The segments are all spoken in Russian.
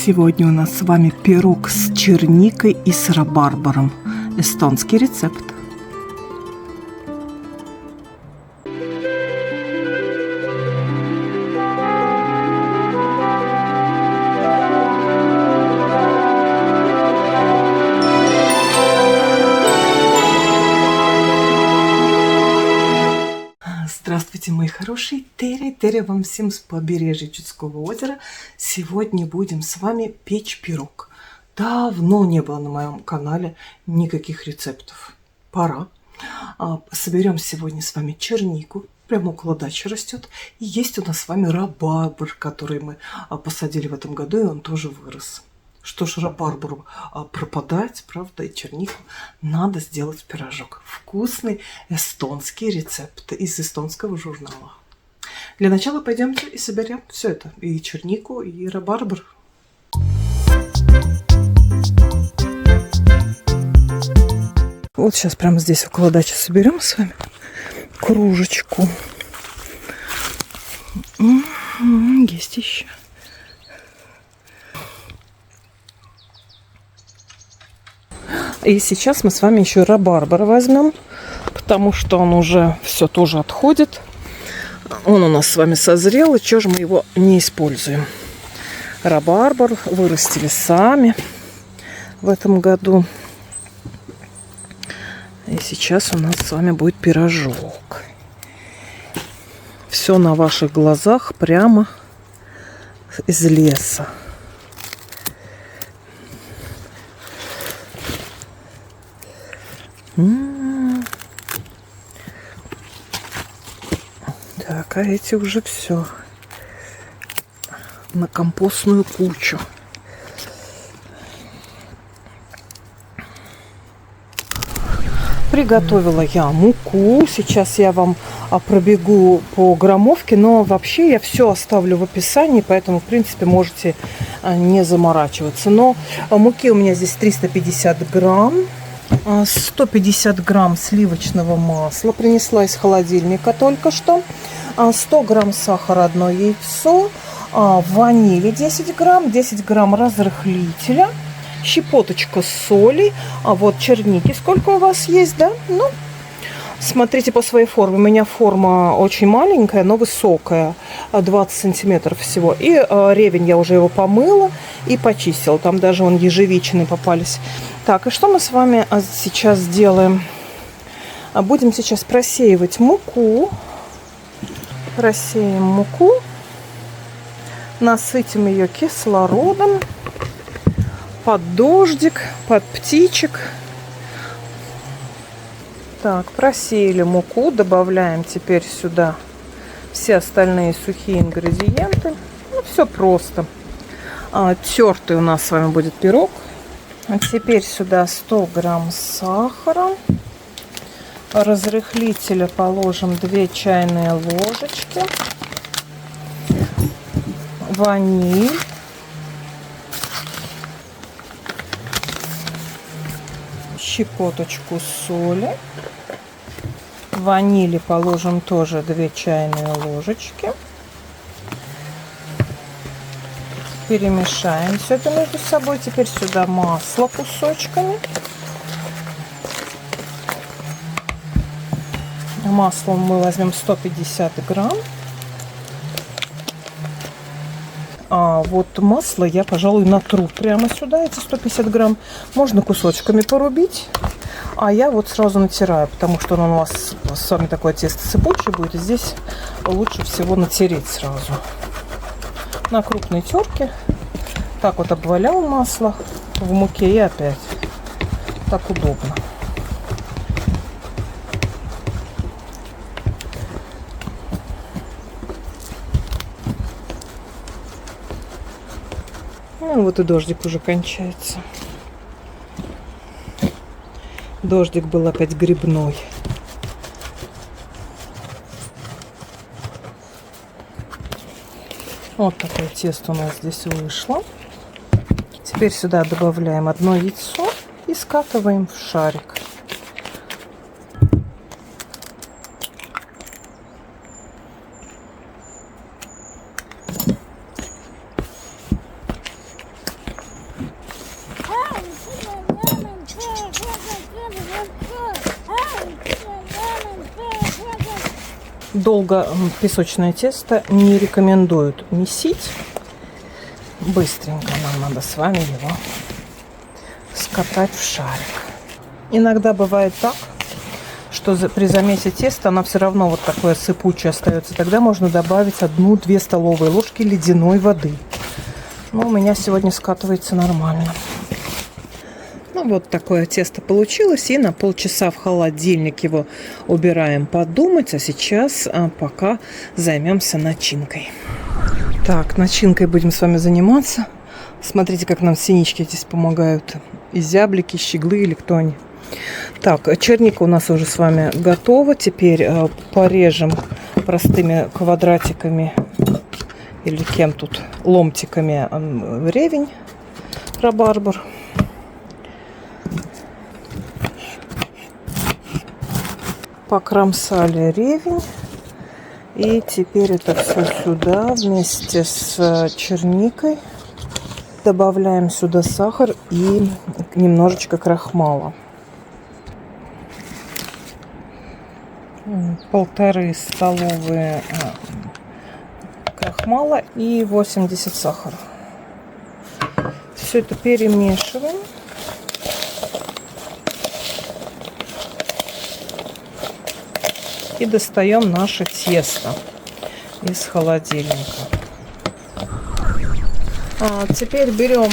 Сегодня у нас с вами пирог с черникой и с рабарбаром. Эстонский рецепт. Здравствуйте, мои хорошие! Терри вам всем с побережья Чудского озера. Сегодня будем с вами печь пирог. Давно не было на моем канале никаких рецептов. Пора. Соберем сегодня с вами чернику. Прямо около дачи растет. И есть у нас с вами рабарбар, который мы посадили в этом году, и он тоже вырос. Что ж, рабарбару пропадать, правда, и чернику надо сделать пирожок. Вкусный эстонский рецепт из эстонского журнала. Для начала пойдемте и соберем все это. И чернику, и рабарбар. Вот сейчас прямо здесь около дачи соберем с вами кружечку. Есть еще. И сейчас мы с вами еще рабарбар возьмем, потому что он уже все тоже отходит. Он у нас с вами созрел, и чего же мы его не используем. Рабарбар вырастили сами в этом году. И сейчас у нас с вами будет пирожок. Все на ваших глазах прямо из леса. Так, а эти уже все на компостную кучу. Приготовила я муку. Сейчас я вам пробегу по граммовке, но вообще я все оставлю в описании, поэтому, в принципе, можете не заморачиваться. Но муки у меня здесь 350 грамм. 150 грамм сливочного масла принесла из холодильника только что. 100 грамм сахара, 1 яйцо, ванили 10 грамм разрыхлителя, щепоточка соли, вот черники сколько у вас есть, да? Ну, смотрите по своей форме. У меня форма очень маленькая, но высокая, 20 сантиметров всего. И ревень я уже его помыла и почистила. Там даже вон ежевичные попались. Так, и что мы с вами сейчас сделаем? Будем сейчас просеивать муку. Просеем муку. Насытим ее кислородом. Под дождик, под птичек. Так, просеяли муку. Добавляем теперь сюда все остальные сухие ингредиенты. Ну, все просто. Тертый у нас с вами будет пирог. А теперь сюда 100 грамм сахара. Разрыхлителя положим 2 чайные ложечки. Ваниль. Щепоточку соли. Ванили положим тоже 2 чайные ложечки. Перемешаем все это между собой. Теперь сюда масло кусочками. Масло мы возьмем 150 грамм. Вот масло я, пожалуй, натру прямо сюда, эти 150 грамм. Можно кусочками порубить. А я вот сразу натираю, потому что он у вас с вами такое тесто сыпучее будет. И здесь лучше всего натереть сразу. На крупной терке. Так вот обвалял масло в муке и опять. Так удобно. Ну вот и дождик уже кончается. Дождик был опять грибной. Вот такое тесто у нас здесь вышло. Теперь сюда добавляем 1 яйцо и скатываем в шарик. Долго песочное тесто не рекомендуют месить. Быстренько нам надо с вами его скатать в шарик. Иногда бывает так, что при замесе теста оно все равно вот такое сыпучее остается. Тогда можно добавить 1-2 столовые ложки ледяной воды. Но у меня сегодня скатывается нормально. Ну, вот такое тесто получилось. И на полчаса в холодильник его убираем подумать. А сейчас пока займемся начинкой. Так, начинкой будем с вами заниматься. Смотрите, как нам синички здесь помогают. Изяблики, щеглы или кто они. Так, черника у нас уже с вами готова. Теперь порежем простыми квадратиками или кем тут, ломтиками ревень, рабарбар. Покромсали ревень. И теперь это все сюда вместе с черникой. Добавляем сюда сахар и немножечко крахмала. 1,5 столовые крахмала и 80 сахара. Все это перемешиваем. И достаем наше тесто из холодильника. Теперь берем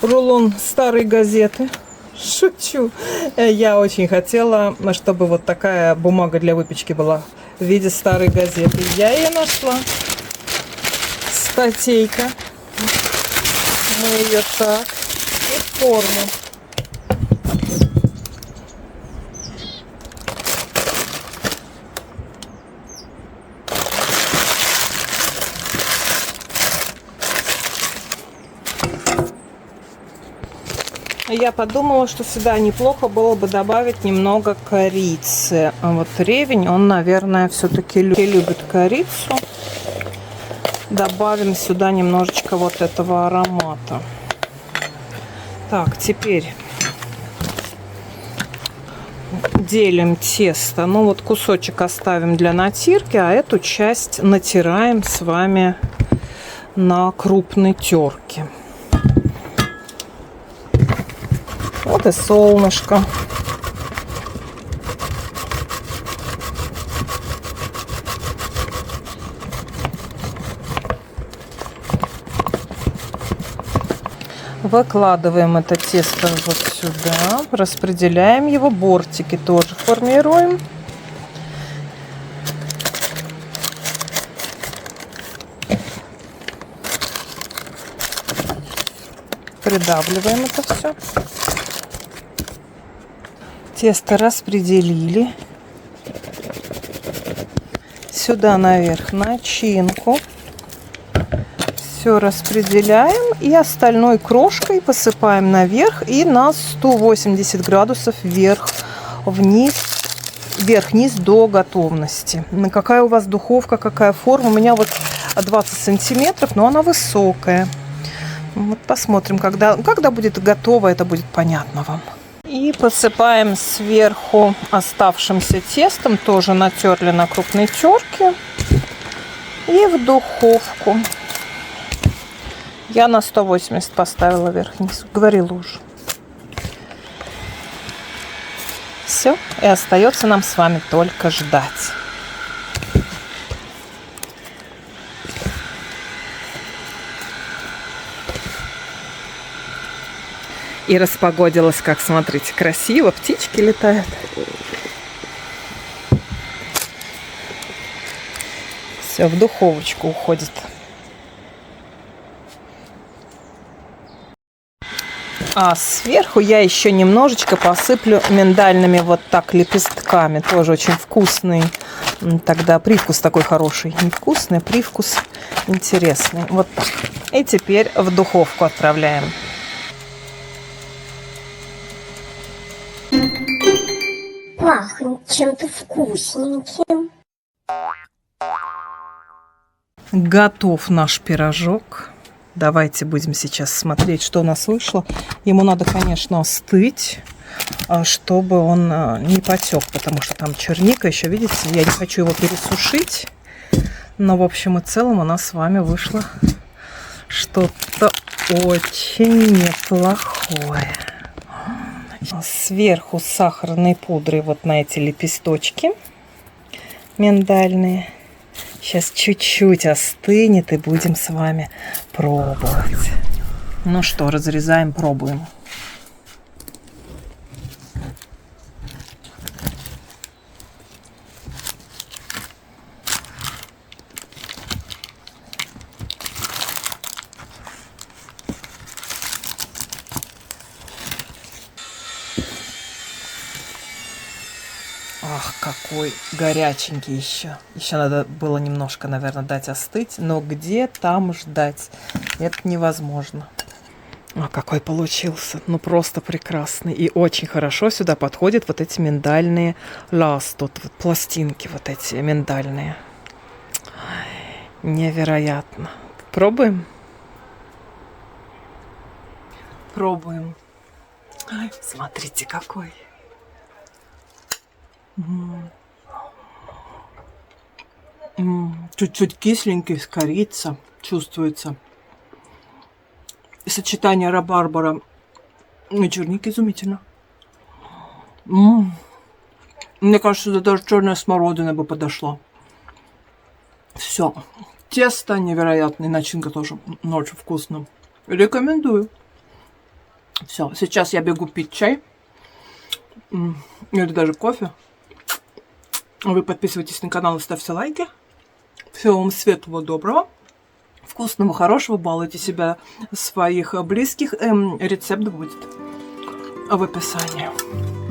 рулон старой газеты. Шучу. Я очень хотела, чтобы вот такая бумага для выпечки была в виде старой газеты. Я ее нашла. Статейка. Мы ее так и в форму. Я подумала, что сюда неплохо было бы добавить немного корицы. А вот ревень, он, наверное, все-таки любит корицу. Добавим сюда немножечко вот этого аромата. Так, теперь делим тесто. Ну вот кусочек оставим для натирки, а эту часть натираем с вами на крупной терке. Вот и солнышко. Выкладываем это тесто вот сюда, распределяем его, бортики тоже формируем. Придавливаем это все. Тесто распределили. Сюда наверх начинку. Все распределяем и остальной крошкой посыпаем наверх и на 180 градусов вверх-вниз, вверх-вниз до готовности. Какая у вас духовка, какая форма? У меня вот 20 сантиметров, но она высокая. Вот посмотрим, когда будет готово, это будет понятно вам. И посыпаем сверху оставшимся тестом, тоже натерли на крупной терке. И в духовку. Я на 180 поставила вверх-вниз. Говорила уже. Все. И остается нам с вами только ждать. И распогодилось, как, смотрите, красиво. Птички летают. Все, в духовочку уходит. А сверху я еще немножечко посыплю миндальными вот так лепестками. Тоже очень вкусный. Тогда привкус такой хороший. Не вкусный, а привкус интересный. Вот так. И теперь в духовку отправляем. Пахнет чем-то вкусненьким. Готов наш пирожок. Давайте будем сейчас смотреть, что у нас вышло. Ему надо, конечно, остыть. чтобы он не потек, потому что там черника еще, видите, я не хочу его пересушить. Но в общем и целом у нас с вами вышло что-то очень неплохое. Сверху сахарной пудрой вот на эти лепесточки миндальные. Сейчас чуть-чуть остынет и будем с вами пробовать. Ну что, разрезаем, пробуем. Ах, какой горяченький еще. Еще надо было немножко, наверное, дать остыть. Но где там ждать? Это невозможно. А какой получился. Ну, просто прекрасный. И очень хорошо сюда подходят вот эти миндальные тут вот пластинки вот эти миндальные. Невероятно. Пробуем? Пробуем. Ай, смотрите, какой. Чуть-чуть кисленький, корица чувствуется. И сочетание рабарбара и черники изумительно. Мне кажется, сюда даже черная смородина бы подошла. Все. Тесто невероятное, начинка тоже очень вкусная. Рекомендую. Все, сейчас я бегу пить чай. Или даже кофе. Вы подписывайтесь на канал и ставьте лайки. Всего вам светлого, доброго, вкусного, хорошего. Балуйте себя, своих близких. Рецепт будет в описании.